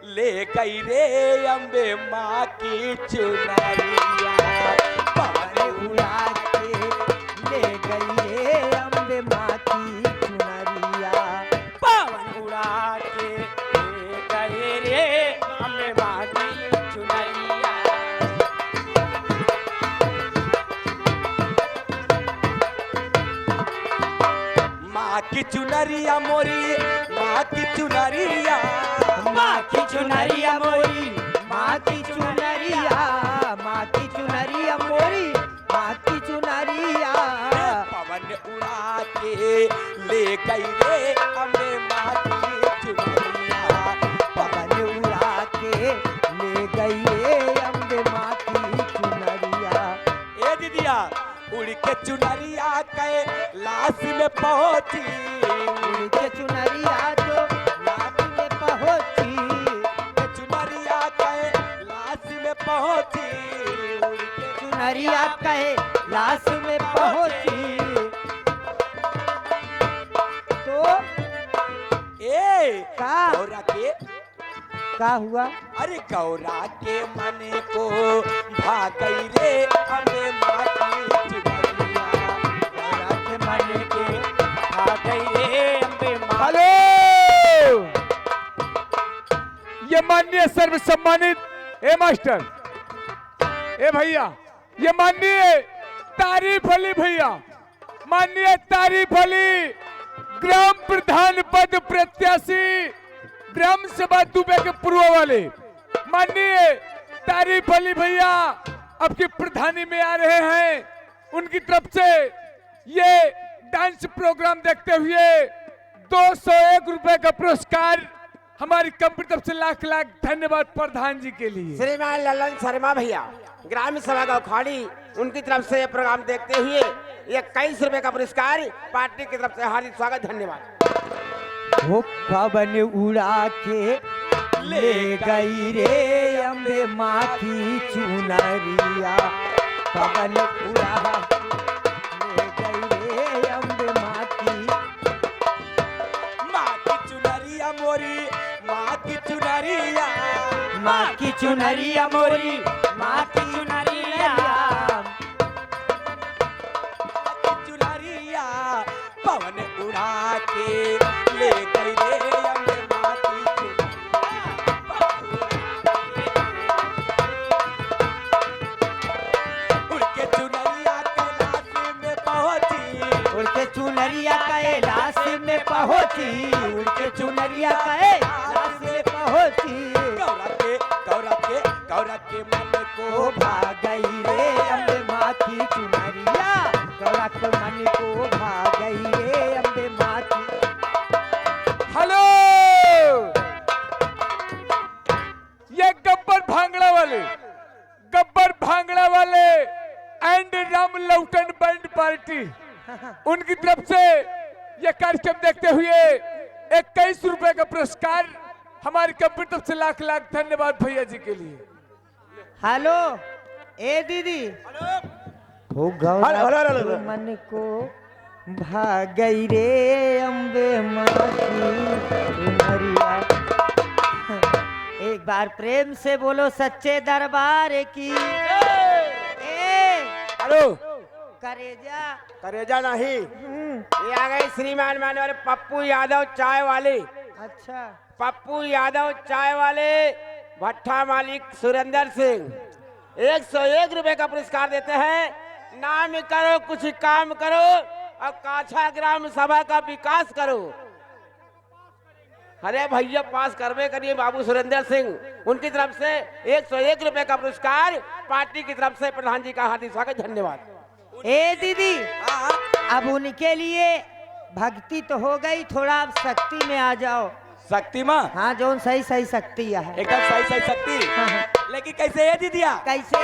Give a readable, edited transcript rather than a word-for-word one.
ले गई रे अम्बे माँ की चुनरिया। पवन उड़ा के ले गई रे अम्बे माँ की चुनरिया। पवन उड़ा के ले गए रे अम्बे माँ की चुनरिया। माँ की चुनरिया मोरी, माँ की चुनरिया, माँ की चुनरिया मोरी, माँ की चुनरिया, माँ की चुनरिया मोरी, माँ की चुनरिया। पवन उड़ा के ले गई रे अम्बे माँ की चुनरिया। पवन उड़ा के ले गई रे अम्बे माँ की चुनरिया। ए दीदिया उड़ के चुनरिया के लाश में पहुंची। उड़ के चुनरिया जो लाश में पहुंची, चुनरिया के लाश में पहुंची। उड़ के चुनरिया कहे लाश में पहुंची। तो ए का गौरा के, का हुआ? अरे गौरा के मन को भाग गई रे अम्बे माँ की चुनरिया। गौरा के मन के भाग गई रे अम्बे माँ। हेलो, ये माननीय सर्व सम्मानित ए मास्टर, ए भैया, ये माननीय तारीफ अली भैया, माननीय तारीफ अली ग्राम प्रधान पद प्रत्याशी ग्राम सभा दुबे के पूर्व वाले माननीय तारीफ अली भैया अब की प्रधानी में आ रहे हैं। उनकी तरफ से ये डांस प्रोग्राम देखते हुए 201 रुपए का पुरस्कार हमारी कंपनी तरफ से लाख लाख धन्यवाद प्रधान जी के लिए। श्रीमान ललन शर्मा भैया ग्राम सभा का उखाड़ी, उनकी तरफ से ये प्रोग्राम देखते हुए 21 रुपए का पुरस्कार पार्टी की तरफ से हार्दिक स्वागत धन्यवाद। वो पवन उड़ा के ले गई रे अम्बे माँ की चुनरिया। पवन उड़ा ले गई रे अम्बे माँ की। माँ की चुनरिया मोरी, माँ की चुनरिया, माँ की चुनरिया मोरी, माँ की चुनरिया। चुनरिया पवन उड़ा के ले गई रे अम्बे माँ की चुनरिया। उड़ के चुनरिया कैलाश में पहुंची। उड़ के चुनरिया कैलाश में पहुंची। उड़ के चुनरिया कैलाश में पहुंची। गौरा के, गौरा के, गौरा के मन ओ को भाग गई रे अम्बे माँ की चुनरिया। गौरा के मन को भाग गई रे अम्बे माँ की। हेलो, ये गब्बर भांगड़ा वाले एंड राम लौटन बैंड पार्टी उनकी तरफ से ये कार्यक्रम देखते हुए 21 रुपए का पुरस्कार हमारी कंपनी तरफ से लाख लाख धन्यवाद भैया जी के लिए। हेलो ए दीदी, हो गौरा के मन को भाग गई रे अम्बे माँ की चुनरिया। एक बार प्रेम से बोलो सच्चे दरबार की। हेलो करेजा करेजा नहीं, ये आ गए श्रीमान माने वाले पप्पू यादव चाय वाले। अच्छा, पप्पू यादव चाय वाले भट्ठा मालिक सुरेंद्र सिंह 101 रुपए का पुरस्कार देते हैं। नाम करो, कुछ काम करो और काछा ग्राम सभा का विकास करो। अरे भैया पास करवे करिए बाबू सुरेंद्र सिंह, उनकी तरफ से 101 रुपए का पुरस्कार पार्टी की तरफ से प्रधान जी का हार्दिक स्वागत धन्यवाद। ए दीदी, अब उनके लिए भक्ति तो हो गई, थोड़ा आप शक्ति में आ जाओ। शक्ति माँ हाँ, जोन सही सही शक्ति है। एकदम सही सही शक्ति। हाँ, हाँ। लेकिन कैसे है दीदिया? कैसे?